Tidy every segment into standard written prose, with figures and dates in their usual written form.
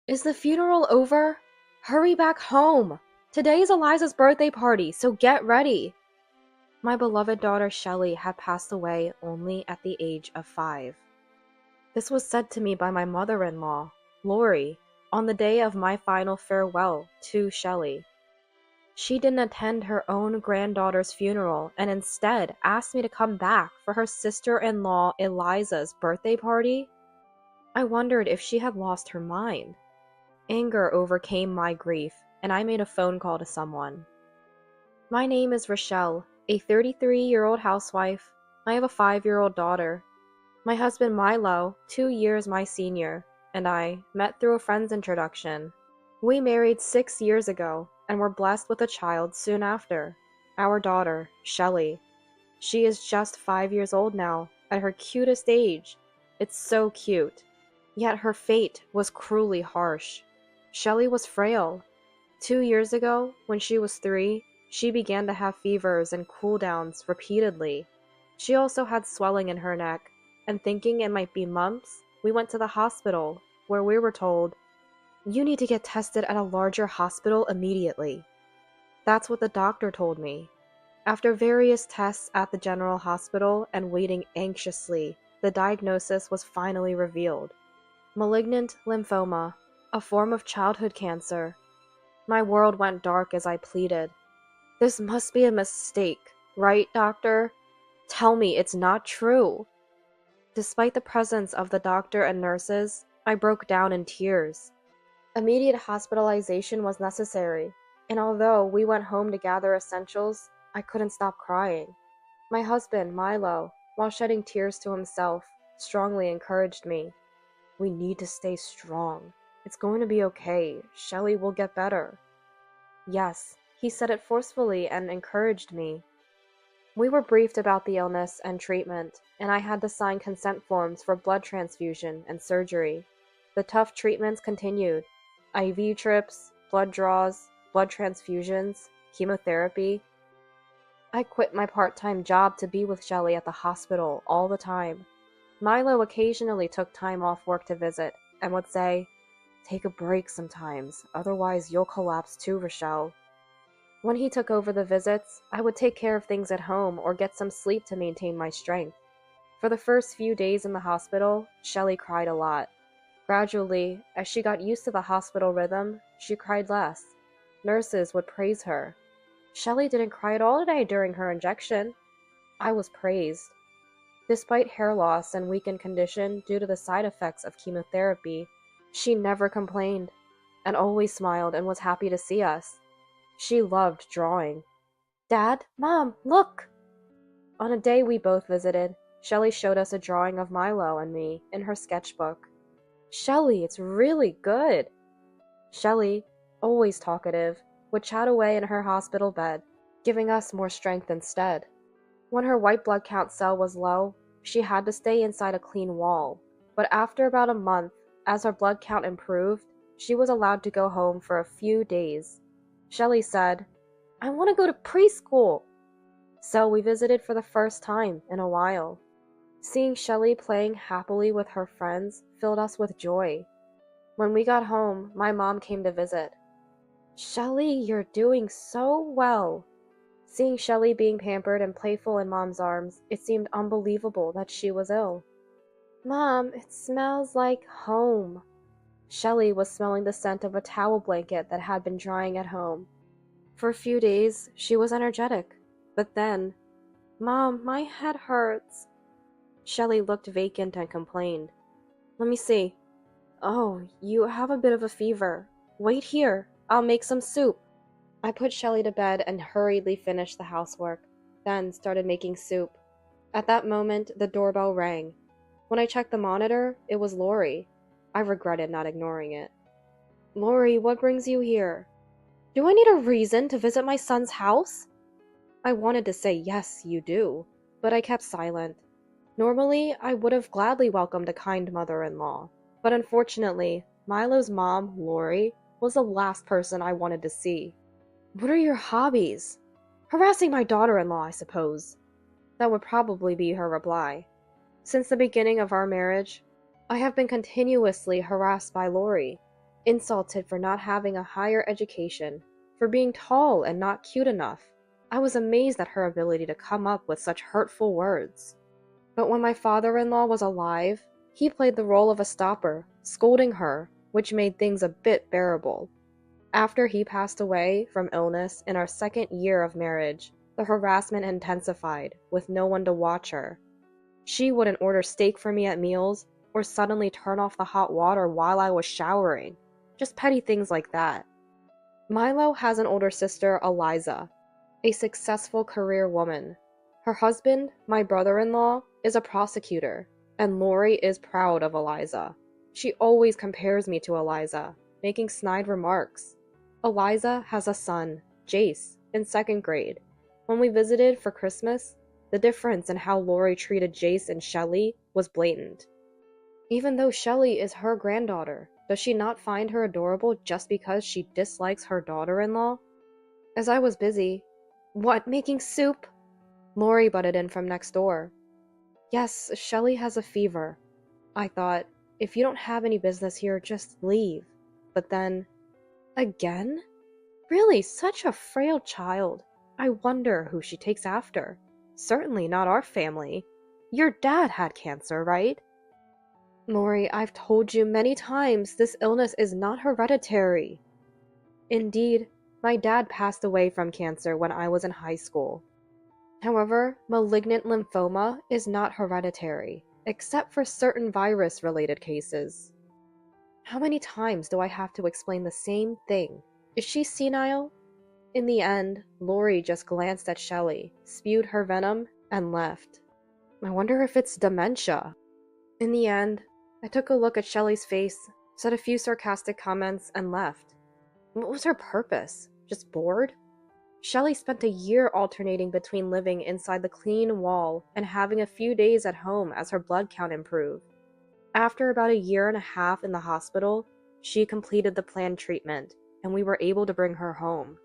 Is the funeral over? Hurry back home! Today is Eliza's birthday party, so get ready! My beloved daughter Shelley had passed away only at the age of 5. This was said to me by my mother-in-law, Lori, on the day of my final farewell to Shelley. She didn't attend her own granddaughter's funeral and instead asked me to come back for her sister-in-law Eliza's birthday party. I wondered if she had lost her mind. Anger overcame my grief, and I made a phone call to someone. My name is Rochelle, a 33-year-old housewife. I have a 5-year-old daughter. My husband Milo, 2 years my senior, and I met through a friend's introduction. We married 6 years ago and were blessed with a child soon after, our daughter, Shelley. She is just 5 years old now, at her cutest age. It's so cute. Yet her fate was cruelly harsh. Shelley was frail. 2 years ago, when she was 3, she began to have fevers and cool-downs repeatedly. She also had swelling in her neck, and thinking it might be mumps, we went to the hospital, where we were told, "You need to get tested at a larger hospital immediately." That's what the doctor told me. After various tests at the general hospital and waiting anxiously, the diagnosis was finally revealed. Malignant lymphoma, a form of childhood cancer. My world went dark as I pleaded. "This must be a mistake, right, doctor? Tell me it's not true." Despite the presence of the doctor and nurses, I broke down in tears. Immediate hospitalization was necessary, and although we went home to gather essentials, I couldn't stop crying. My husband, Milo, while shedding tears to himself, strongly encouraged me. "We need to stay strong. It's going to be okay. Shelley will get better." Yes, he said it forcefully and encouraged me. We were briefed about the illness and treatment, and I had to sign consent forms for blood transfusion and surgery. The tough treatments continued. IV trips, blood draws, blood transfusions, chemotherapy. I quit my part-time job to be with Shelley at the hospital all the time. Milo occasionally took time off work to visit and would say, "Take a break sometimes, otherwise you'll collapse too, Rochelle." When he took over the visits, I would take care of things at home or get some sleep to maintain my strength. For the first few days in the hospital, Shelley cried a lot. Gradually, as she got used to the hospital rhythm, she cried less. Nurses would praise her. "Shelley didn't cry at all today during her injection." I was praised. Despite hair loss and weakened condition due to the side effects of chemotherapy, she never complained, and always smiled and was happy to see us. She loved drawing. "Dad, Mom, look!" On a day we both visited, Shelley showed us a drawing of Milo and me in her sketchbook. "Shelley, it's really good." Shelley, always talkative, would chat away in her hospital bed, giving us more strength instead. When her white blood count cell was low, she had to stay inside a clean wall, but after about a month, as her blood count improved, she was allowed to go home for a few days. Shelley said, "I want to go to preschool." So we visited for the first time in a while. Seeing Shelley playing happily with her friends filled us with joy. When we got home, my mom came to visit. "Shelley, you're doing so well." Seeing Shelley being pampered and playful in Mom's arms, it seemed unbelievable that she was ill. "Mom, it smells like home." Shelley was smelling the scent of a towel blanket that had been drying at home. For a few days, she was energetic, but then, "Mom, my head hurts." Shelley looked vacant and complained. "Let me see. Oh, you have a bit of a fever. Wait here, I'll make some soup." I put Shelley to bed and hurriedly finished the housework, then started making soup. At that moment, the doorbell rang. When I checked the monitor, it was Lori. I regretted not ignoring it. "Lori, what brings you here?" "Do I need a reason to visit my son's house?" I wanted to say, "Yes, you do," but I kept silent. Normally, I would have gladly welcomed a kind mother-in-law, but unfortunately, Milo's mom, Lori, was the last person I wanted to see. "What are your hobbies?" "Harassing my daughter-in-law, I suppose." That would probably be her reply. Since the beginning of our marriage, I have been continuously harassed by Lori. insulted for not having a higher education, for being tall and not cute enough. I was amazed at her ability to come up with such hurtful words. But when my father-in-law was alive, he played the role of a stopper, scolding her, which made things a bit bearable. After he passed away from illness in our second year of marriage, the harassment intensified, with no one to watch her. She wouldn't order steak for me at meals, or suddenly turn off the hot water while I was showering. Just petty things like that. Milo has an older sister, Eliza, a successful career woman. Her husband, my brother-in-law, is a prosecutor, and Lori is proud of Eliza. She always compares me to Eliza, making snide remarks. Eliza has a son, Jace, in second grade. When we visited for Christmas, the difference in how Lori treated Jace and Shelley was blatant. Even though Shelley is her granddaughter, does she not find her adorable just because she dislikes her daughter-in-law? As I was busy, "What, making soup?" Lori butted in from next door. "Yes, Shelley has a fever." I thought, if you don't have any business here, just leave. But then, again? Really, such a frail child. I wonder who she takes after. Certainly not our family. Your dad had cancer, right? Lori, I've told you many times this illness is not hereditary. Indeed, my dad passed away from cancer when I was in high school. However, malignant lymphoma is not hereditary, except for certain virus-related cases. How many times do I have to explain the same thing? Is she senile? In the end, Lori just glanced at Shelley, spewed her venom, and left. I wonder if it's dementia. In the end, I took a look at Shelley's face, said a few sarcastic comments, and left. What was her purpose? Just bored? Shelley spent a year alternating between living inside the clean wall and having a few days at home as her blood count improved. After about a year and a half in the hospital, she completed the planned treatment, and we were able to bring her home.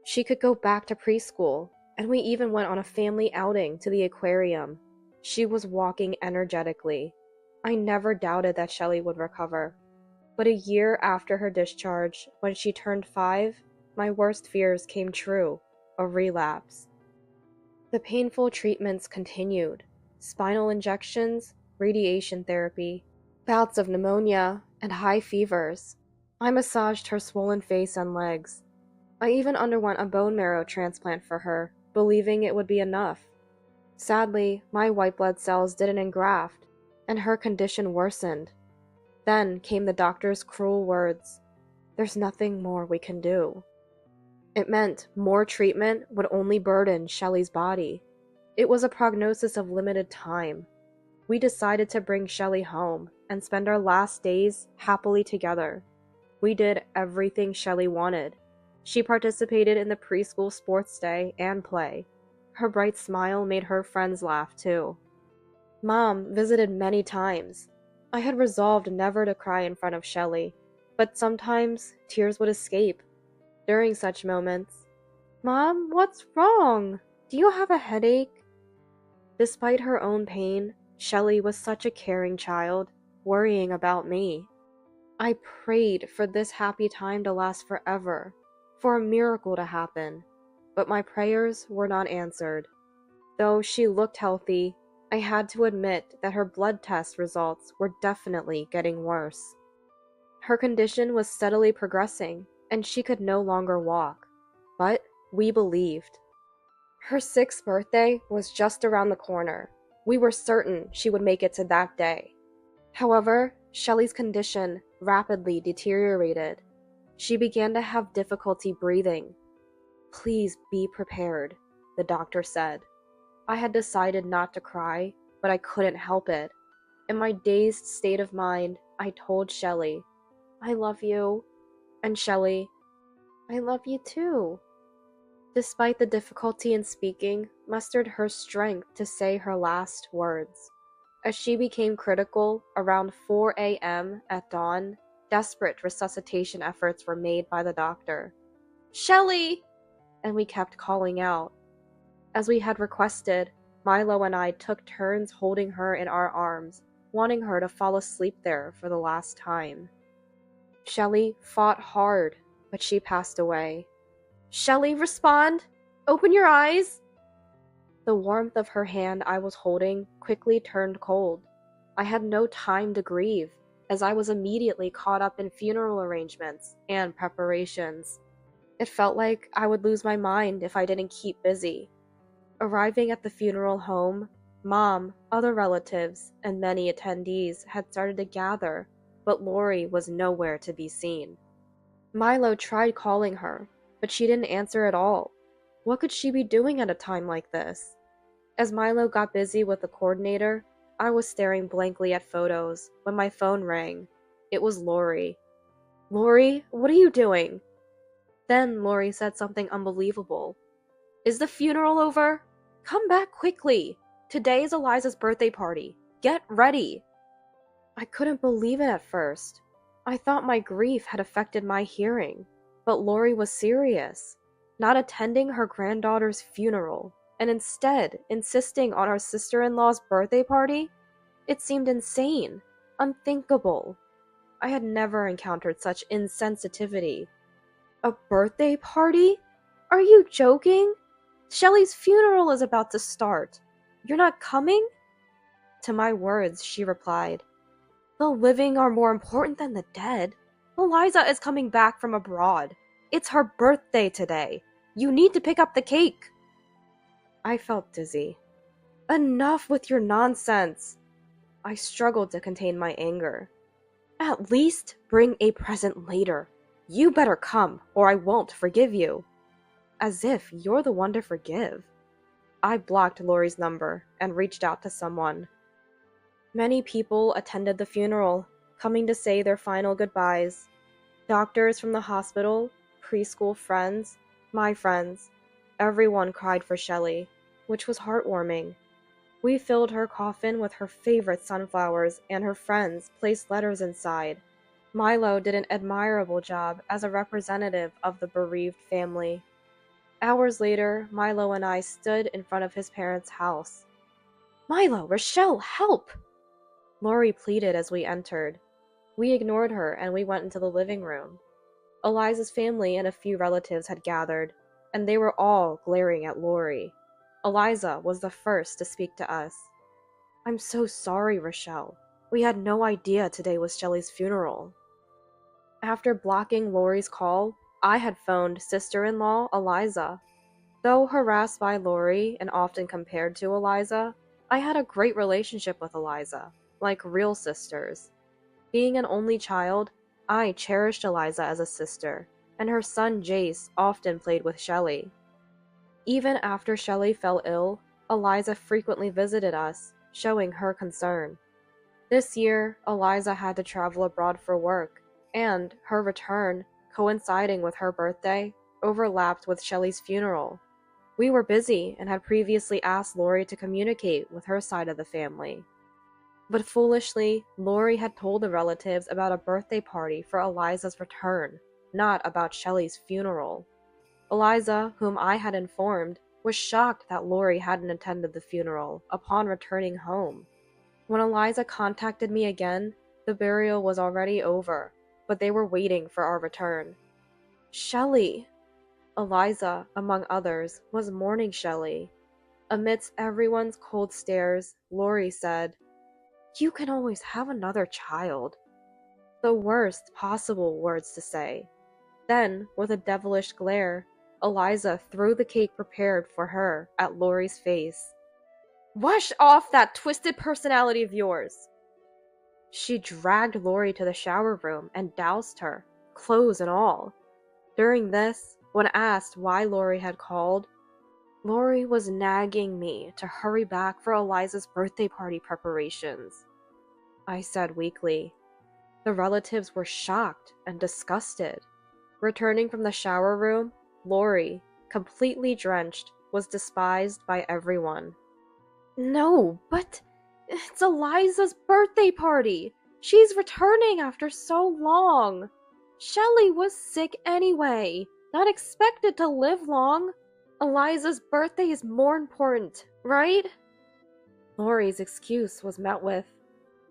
She could go back to preschool, and we even went on a family outing to the aquarium. She was walking energetically. I never doubted that Shelley would recover. But a year after her discharge, when she turned 5, my worst fears came true, a relapse. The painful treatments continued. Spinal injections, radiation therapy, bouts of pneumonia, and high fevers. I massaged her swollen face and legs. I even underwent a bone marrow transplant for her, believing it would be enough. Sadly, my white blood cells didn't engraft, and her condition worsened. Then came the doctor's cruel words, "There's nothing more we can do." It meant more treatment would only burden Shelley's body. It was a prognosis of limited time. We decided to bring Shelley home and spend our last days happily together. We did everything Shelley wanted. She participated in the preschool sports day and play. Her bright smile made her friends laugh too. Mom visited many times. I had resolved never to cry in front of Shelley, but sometimes tears would escape. During such moments, "Mom, what's wrong? Do you have a headache?" Despite her own pain, Shelley was such a caring child, worrying about me. I prayed for this happy time to last forever, for a miracle to happen, but my prayers were not answered. Though she looked healthy, I had to admit that her blood test results were definitely getting worse. Her condition was steadily progressing, and she could no longer walk. But we believed. Her 6th birthday was just around the corner. We were certain she would make it to that day. However, Shelley's condition rapidly deteriorated. She began to have difficulty breathing. "Please be prepared," the doctor said. I had decided not to cry, but I couldn't help it. In my dazed state of mind, I told Shelley, "I love you." And Shelley, "I love you too." Despite the difficulty in speaking, mustered her strength to say her last words. As she became critical, around 4 a.m. at dawn, desperate resuscitation efforts were made by the doctor. "Shelley!" And we kept calling out. As we had requested, Milo and I took turns holding her in our arms, wanting her to fall asleep there for the last time. Shelley fought hard, but she passed away. Shelley, respond! Open your eyes! The warmth of her hand I was holding quickly turned cold. I had no time to grieve, as I was immediately caught up in funeral arrangements and preparations. It felt like I would lose my mind if I didn't keep busy. Arriving at the funeral home, Mom, other relatives, and many attendees had started to gather, but Lori was nowhere to be seen. Milo tried calling her, but she didn't answer at all. What could she be doing at a time like this? As Milo got busy with the coordinator, I was staring blankly at photos when my phone rang. It was Lori. Lori, what are you doing? Then Lori said something unbelievable. Is the funeral over? Come back quickly. Today is Eliza's birthday party. Get ready. I couldn't believe it at first. I thought my grief had affected my hearing, but Lori was serious, not attending her granddaughter's funeral, and instead insisting on our sister-in-law's birthday party? It seemed insane, unthinkable. I had never encountered such insensitivity. A birthday party? Are you joking? Shelley's funeral is about to start. You're not coming? To my words, she replied, The living are more important than the dead. Eliza is coming back from abroad. It's her birthday today. You need to pick up the cake. I felt dizzy. Enough with your nonsense. I struggled to contain my anger. At least bring a present later. You better come, or I won't forgive you. As if you're the one to forgive. I blocked Lori's number and reached out to someone. Many people attended the funeral, coming to say their final goodbyes. Doctors from the hospital, preschool friends, my friends. Everyone cried for Shelley, which was heartwarming. We filled her coffin with her favorite sunflowers, and her friends placed letters inside. Milo did an admirable job as a representative of the bereaved family. Hours later, Milo and I stood in front of his parents' house. Milo, Rochelle, help! Lori pleaded as we entered. We ignored her and we went into the living room. Eliza's family and a few relatives had gathered, and they were all glaring at Lori. Eliza was the first to speak to us. I'm so sorry, Rochelle. We had no idea today was Shelley's funeral. After blocking Lori's call, I had phoned sister-in-law Eliza. Though harassed by Lori and often compared to Eliza, I had a great relationship with Eliza, like real sisters. Being an only child, I cherished Eliza as a sister, and her son Jace often played with Shelley. Even after Shelley fell ill, Eliza frequently visited us, showing her concern. This year, Eliza had to travel abroad for work, and her return, coinciding with her birthday, overlapped with Shelley's funeral. We were busy and had previously asked Lori to communicate with her side of the family. But foolishly, Lori had told the relatives about a birthday party for Eliza's return, not about Shelley's funeral. Eliza, whom I had informed, was shocked that Lori hadn't attended the funeral upon returning home. When Eliza contacted me again, the burial was already over, but they were waiting for our return. Shelley! Eliza, among others, was mourning Shelley. Amidst everyone's cold stares, Lori said, You can always have another child. The worst possible words to say. Then, with a devilish glare, Eliza threw the cake prepared for her at Lori's face. Wash off that twisted personality of yours! She dragged Lori to the shower room and doused her, clothes and all. During this, when asked why Lori had called, Lori was nagging me to hurry back for Eliza's birthday party preparations. I said weakly. The relatives were shocked and disgusted. Returning from the shower room, Lori, completely drenched, was despised by everyone. No, but it's Eliza's birthday party. She's returning after so long. Shelley was sick anyway, not expected to live long. Eliza's birthday is more important, right? Lori's excuse was met with,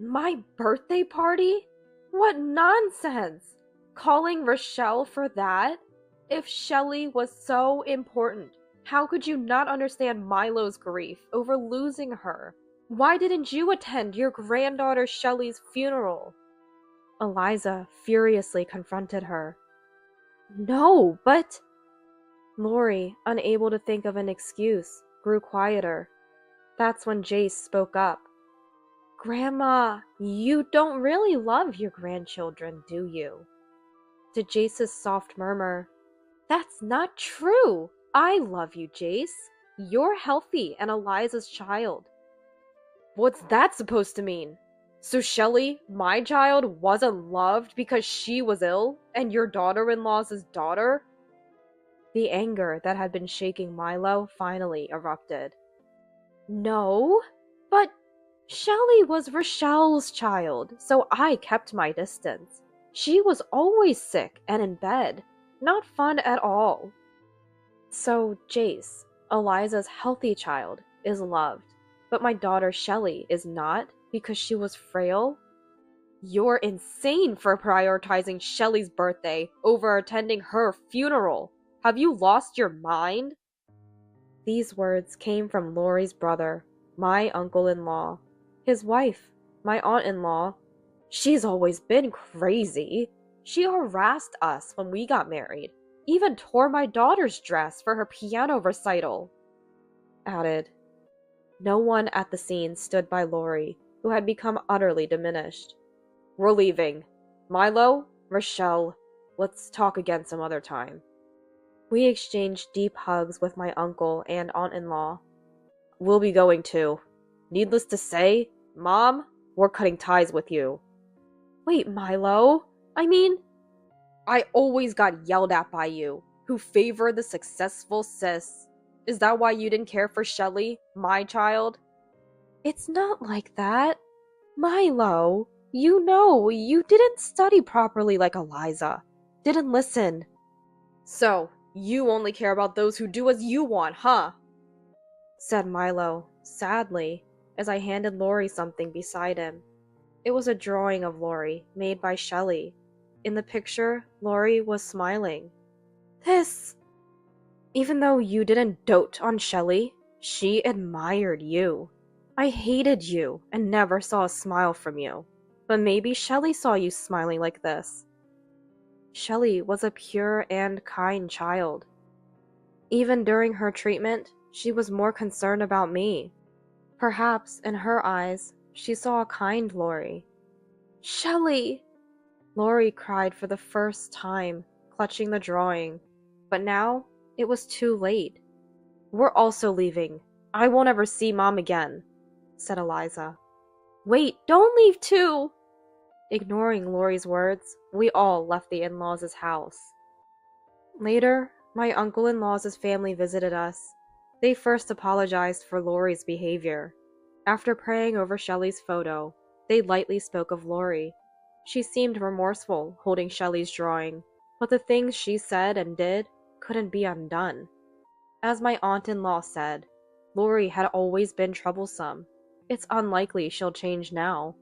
My birthday party? What nonsense! Calling Rochelle for that? If Shelley was so important, how could you not understand Milo's grief over losing her? Why didn't you attend your granddaughter Shelley's funeral? Eliza furiously confronted her. No, but... Lori, unable to think of an excuse, grew quieter. That's when Jace spoke up. Grandma, you don't really love your grandchildren, do you? To Jace's soft murmur, That's not true! I love you, Jace. You're healthy and Eliza's child. What's that supposed to mean? So Shelley, my child, wasn't loved because she was ill, and your daughter-in-law's his daughter? The anger that had been shaking Milo finally erupted. No, but Shelley was Rochelle's child, so I kept my distance. She was always sick and in bed. Not fun at all. So, Jace, Eliza's healthy child, is loved, but my daughter Shelley is not because she was frail? You're insane for prioritizing Shelley's birthday over attending her funeral. Have you lost your mind? These words came from Lori's brother, my uncle-in-law. His wife, my aunt-in-law. She's always been crazy. She harassed us when we got married, even tore my daughter's dress for her piano recital. Added. No one at the scene stood by Lori, who had become utterly diminished. We're leaving. Milo, Rochelle, let's talk again some other time. We exchanged deep hugs with my uncle and aunt-in-law. We'll be going too. Needless to say, Mom, we're cutting ties with you. Wait, Milo? I always got yelled at by you, who favored the successful sis. Is that why you didn't care for Shelley, my child? It's not like that. Milo, you know, you didn't study properly like Eliza. Didn't listen. So, you only care about those who do as you want, huh? Said Milo, sadly, as I handed Lori something beside him. It was a drawing of Lori, made by Shelley. In the picture, Lori was smiling. This... Even though you didn't dote on Shelley, she admired you. I hated you and never saw a smile from you. But maybe Shelley saw you smiling like this. Shelley was a pure and kind child. Even during her treatment, she was more concerned about me. Perhaps, in her eyes, she saw a kind Lori. Shelley! Lori cried for the first time, clutching the drawing. But now, it was too late. We're also leaving. I won't ever see Mom again, said Eliza. Wait, don't leave too! Ignoring Lori's words, we all left the in-laws' house. Later, my uncle-in-law's family visited us. They first apologized for Lori's behavior. After praying over Shelley's photo, they lightly spoke of Lori. She seemed remorseful holding Shelley's drawing, but the things she said and did couldn't be undone. As my aunt-in-law said, Lori had always been troublesome. It's unlikely she'll change now.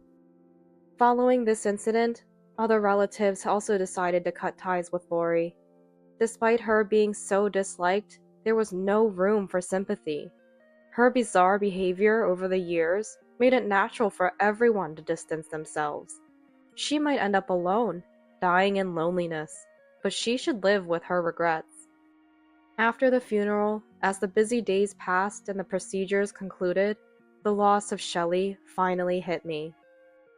Following this incident, other relatives also decided to cut ties with Lori. Despite her being so disliked, there was no room for sympathy. Her bizarre behavior over the years made it natural for everyone to distance themselves. She might end up alone, dying in loneliness, but she should live with her regrets. After the funeral, as the busy days passed and the procedures concluded, the loss of Shelley finally hit me.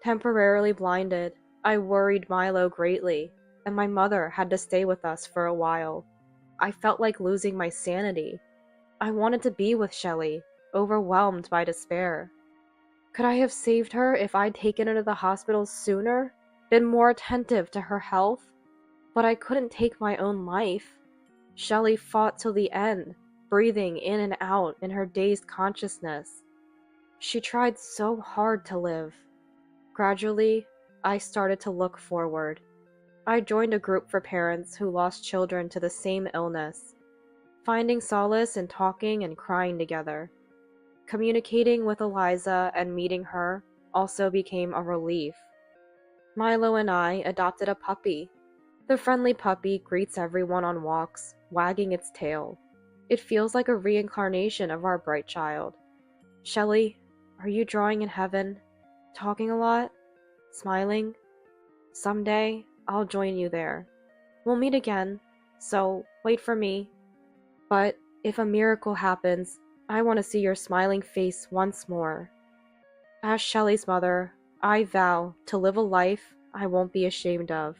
Temporarily blinded, I worried Milo greatly, and my mother had to stay with us for a while. I felt like losing my sanity. I wanted to be with Shelley, overwhelmed by despair. Could I have saved her if I'd taken her to the hospital sooner, been more attentive to her health? But I couldn't take my own life. Shelley fought till the end, breathing in and out in her dazed consciousness. She tried so hard to live. Gradually, I started to look forward. I joined a group for parents who lost children to the same illness, finding solace in talking and crying together. Communicating with Eliza and meeting her also became a relief. Milo and I adopted a puppy. The friendly puppy greets everyone on walks, wagging its tail. It feels like a reincarnation of our bright child. Shelley, are you drawing in heaven? Talking a lot? Smiling? Someday, I'll join you there. We'll meet again, so wait for me. But if a miracle happens, I want to see your smiling face once more. As Shelley's mother, I vow to live a life I won't be ashamed of.